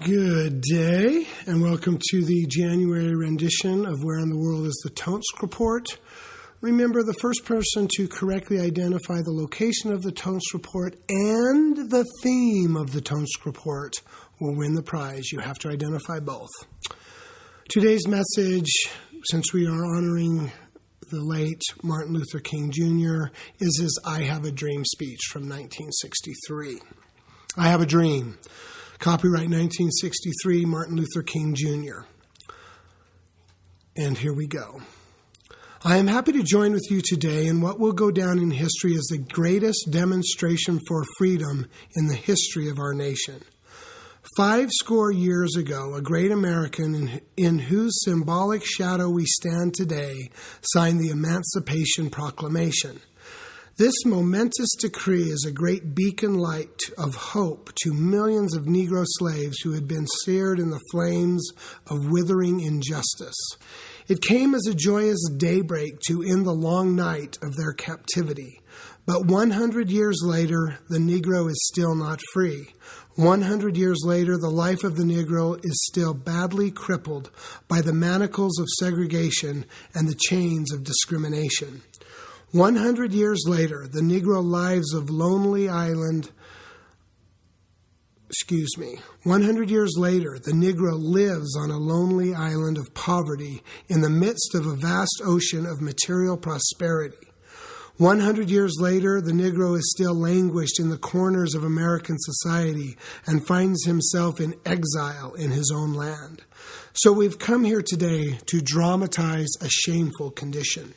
Good day, and welcome to the January rendition of Where in the World is the Tonsk Report. Remember, the first person to correctly identify the location of the Tonsk Report and the theme of the Tonsk Report will win the prize. You have to identify both. Today's message, since we are honoring the late Martin Luther King Jr., is his I Have a Dream speech from 1963. I have a dream. Copyright 1963, Martin Luther King Jr. And here we go. I am happy to join with you today in what will go down in history as the greatest demonstration for freedom in the history of our nation. 50 years ago, a great American in whose symbolic shadow we stand today signed the Emancipation Proclamation. This momentous decree is a great beacon light of hope to millions of Negro slaves who had been seared in the flames of withering injustice. It came as a joyous daybreak to end the long night of their captivity. But 100 years later, the Negro is still not free. 100 years later, the life of the Negro is still badly crippled by the manacles of segregation and the chains of discrimination. 100 years later, the Negro lives of Lonely Island, 100 years later, the Negro lives on a lonely island of poverty in the midst of a vast ocean of material prosperity. 100 years later, the Negro is still languished in the corners of American society and finds himself in exile in his own land. So we've come here today to dramatize a shameful condition.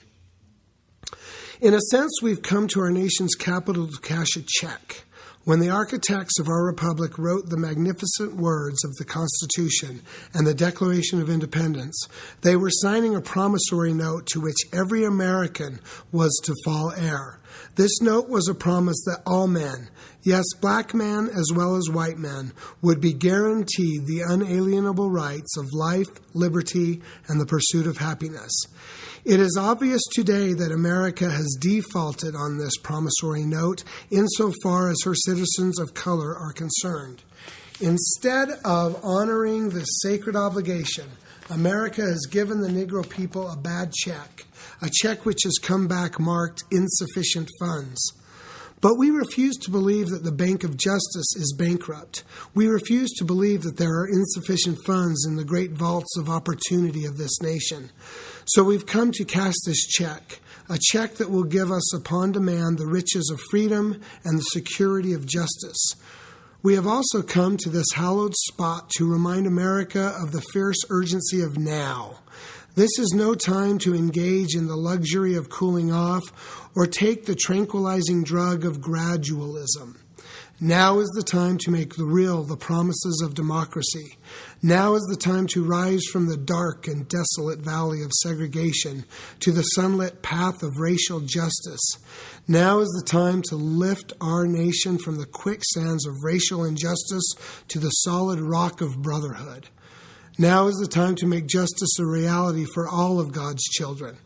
In a sense, we've come to our nation's capital to cash a check. When the architects of our republic wrote the magnificent words of the Constitution and the Declaration of Independence, they were signing a promissory note to which every American was to fall heir. This note was a promise that all men, yes, black men as well as white men, would be guaranteed the unalienable rights of life, liberty, and the pursuit of happiness. It is obvious today that America has defaulted on this promissory note insofar as her citizens of color are concerned. Instead of honoring this sacred obligation, America has given the Negro people a bad check, a check which has come back marked insufficient funds. But we refuse to believe that the Bank of Justice is bankrupt. We refuse to believe that there are insufficient funds in the great vaults of opportunity of this nation. So we've come to cash this check, a check that will give us upon demand the riches of freedom and the security of justice. We have also come to this hallowed spot to remind America of the fierce urgency of now. This is no time to engage in the luxury of cooling off or take the tranquilizing drug of gradualism. Now is the time to make real the promises of democracy. Now is the time to rise from the dark and desolate valley of segregation to the sunlit path of racial justice. Now is the time to lift our nation from the quicksands of racial injustice to the solid rock of brotherhood. Now is the time to make justice a reality for all of God's children.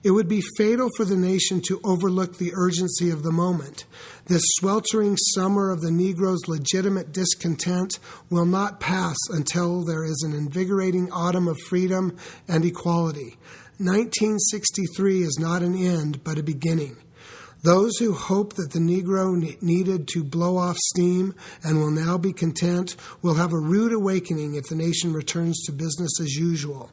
It would be fatal for the nation to overlook the urgency of the moment. This sweltering summer of the Negro's legitimate discontent will not pass until there is an invigorating autumn of freedom and equality. 1963 is not an end, but a beginning. Those who hope that the Negro needed to blow off steam and will now be content will have a rude awakening if the nation returns to business as usual.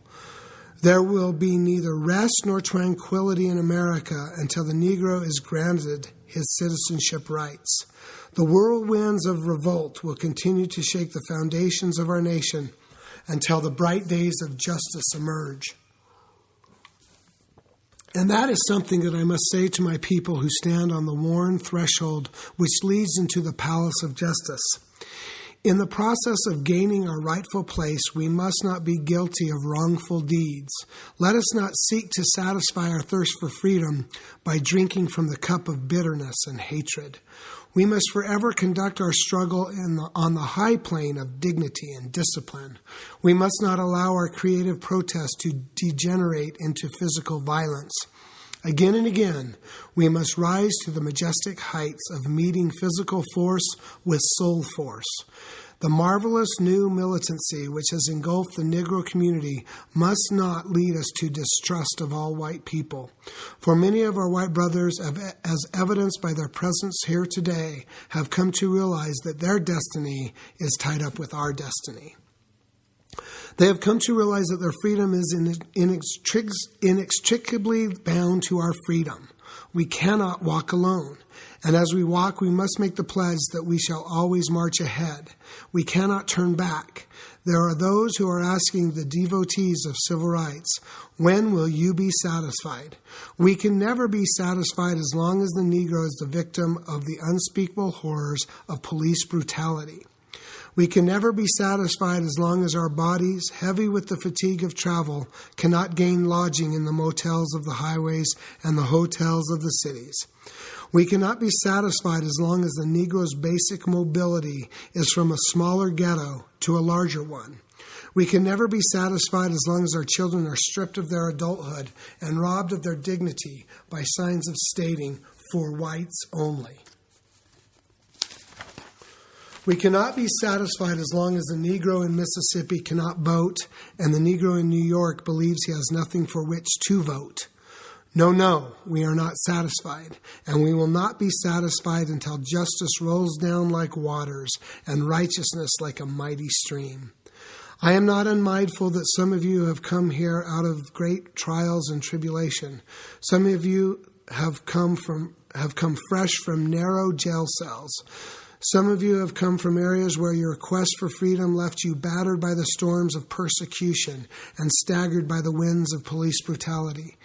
There will be neither rest nor tranquility in America until the Negro is granted his citizenship rights. The whirlwinds of revolt will continue to shake the foundations of our nation until the bright days of justice emerge. And that is something that I must say to my people who stand on the worn threshold which leads into the palace of justice. In the process of gaining our rightful place, we must not be guilty of wrongful deeds. Let us not seek to satisfy our thirst for freedom by drinking from the cup of bitterness and hatred. We must forever conduct our struggle on the high plane of dignity and discipline. We must not allow our creative protest to degenerate into physical violence. Again and again, we must rise to the majestic heights of meeting physical force with soul force. The marvelous new militancy which has engulfed the Negro community must not lead us to distrust of all white people. For many of our white brothers, as evidenced by their presence here today, have come to realize that their destiny is tied up with our destiny. They have come to realize that their freedom is inextricably bound to our freedom. We cannot walk alone. And as we walk, we must make the pledge that we shall always march ahead. We cannot turn back. There are those who are asking the devotees of civil rights, when will you be satisfied? We can never be satisfied as long as the Negro is the victim of the unspeakable horrors of police brutality. We can never be satisfied as long as our bodies, heavy with the fatigue of travel, cannot gain lodging in the motels of the highways and the hotels of the cities. We cannot be satisfied as long as the Negro's basic mobility is from a smaller ghetto to a larger one. We can never be satisfied as long as our children are stripped of their adulthood and robbed of their dignity by signs of stating, "For whites only." We cannot be satisfied as long as the Negro in Mississippi cannot vote and the Negro in New York believes he has nothing for which to vote. No, we are not satisfied, and we will not be satisfied until justice rolls down like waters and righteousness like a mighty stream. I am not unmindful that some of you have come here out of great trials and tribulation. Some of you have come fresh from narrow jail cells. Some of you have come from areas where your quest for freedom left you battered by the storms of persecution and staggered by the winds of police brutality.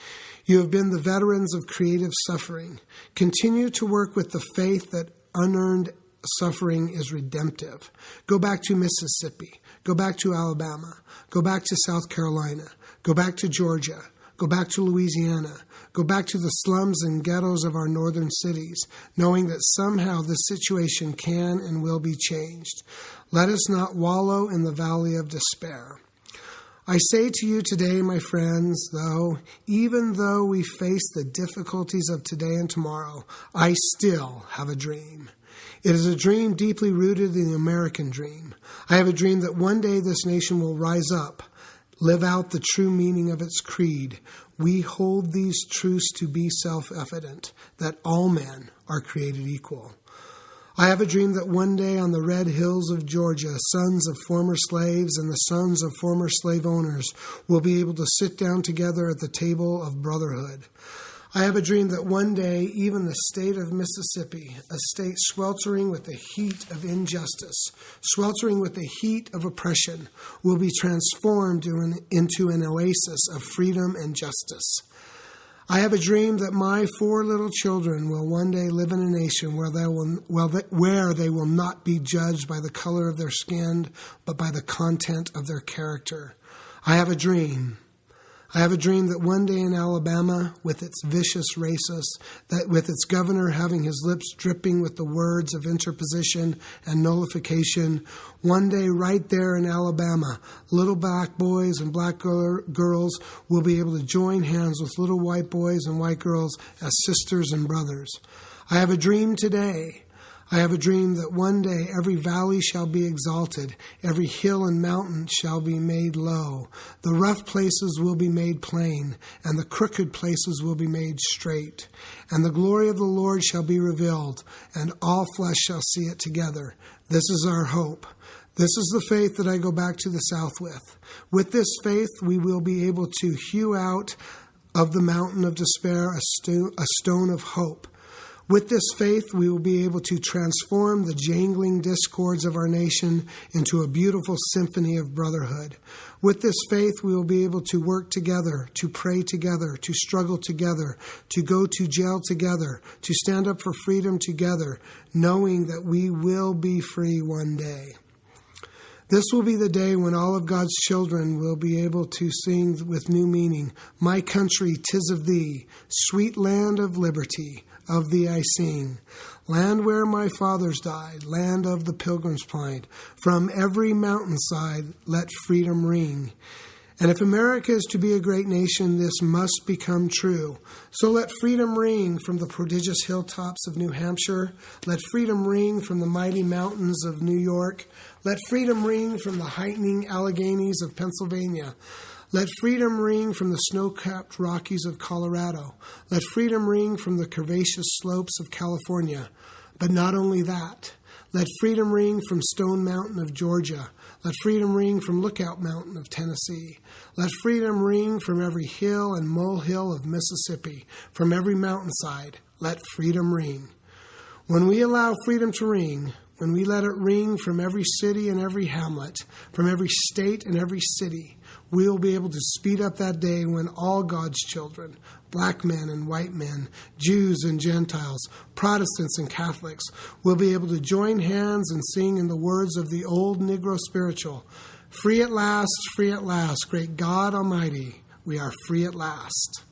You have been the veterans of creative suffering. Continue to work with the faith that unearned suffering is redemptive. Go back to Mississippi. Go back to Alabama. Go back to South Carolina. Go back to Georgia. Go back to Louisiana. Go back to the slums and ghettos of our northern cities, knowing that somehow this situation can and will be changed. Let us not wallow in the valley of despair. I say to you today, my friends, even though we face the difficulties of today and tomorrow, I still have a dream. It is a dream deeply rooted in the American dream. I have a dream that one day this nation will rise up, live out the true meaning of its creed. We hold these truths to be self-evident, that all men are created equal. I have a dream that one day on the red hills of Georgia, sons of former slaves and the sons of former slave owners will be able to sit down together at the table of brotherhood. I have a dream that one day even the state of Mississippi, a state sweltering with the heat of injustice, sweltering with the heat of oppression, will be transformed into an oasis of freedom and justice. I have a dream that my 4 little children will one day live in a nation where they will not be judged by the color of their skin, but by the content of their character. I have a dream. I have a dream that one day in Alabama, with its vicious racists, that with its governor having his lips dripping with the words of interposition and nullification, one day right there in Alabama, little black boys and black girls will be able to join hands with little white boys and white girls as sisters and brothers. I have a dream today. I have a dream that one day every valley shall be exalted, every hill and mountain shall be made low. The rough places will be made plain, and the crooked places will be made straight. And the glory of the Lord shall be revealed, and all flesh shall see it together. This is our hope. This is the faith that I go back to the South with. With this faith, we will be able to hew out of the mountain of despair a stone of hope. With this faith, we will be able to transform the jangling discords of our nation into a beautiful symphony of brotherhood. With this faith, we will be able to work together, to pray together, to struggle together, to go to jail together, to stand up for freedom together, knowing that we will be free one day. This will be the day when all of God's children will be able to sing with new meaning, "My country, 'tis of thee, sweet land of liberty, of thee I sing. Land where my fathers died, land of the pilgrim's plight, from every mountainside let freedom ring. And if America is to be a great nation, this must become true. So let freedom ring from the prodigious hilltops of New Hampshire. Let freedom ring from the mighty mountains of New York. Let freedom ring from the heightening Alleghenies of Pennsylvania. Let freedom ring from the snow-capped Rockies of Colorado. Let freedom ring from the curvaceous slopes of California. But not only that. Let freedom ring from Stone Mountain of Georgia. Let freedom ring from Lookout Mountain of Tennessee. Let freedom ring from every hill and molehill of Mississippi, from every mountainside. Let freedom ring. When we allow freedom to ring, when we let it ring from every city and every hamlet, from every state and every city, we will be able to speed up that day when all God's children, black men and white men, Jews and Gentiles, Protestants and Catholics, will be able to join hands and sing in the words of the old Negro spiritual, free at last, great God Almighty, we are free at last.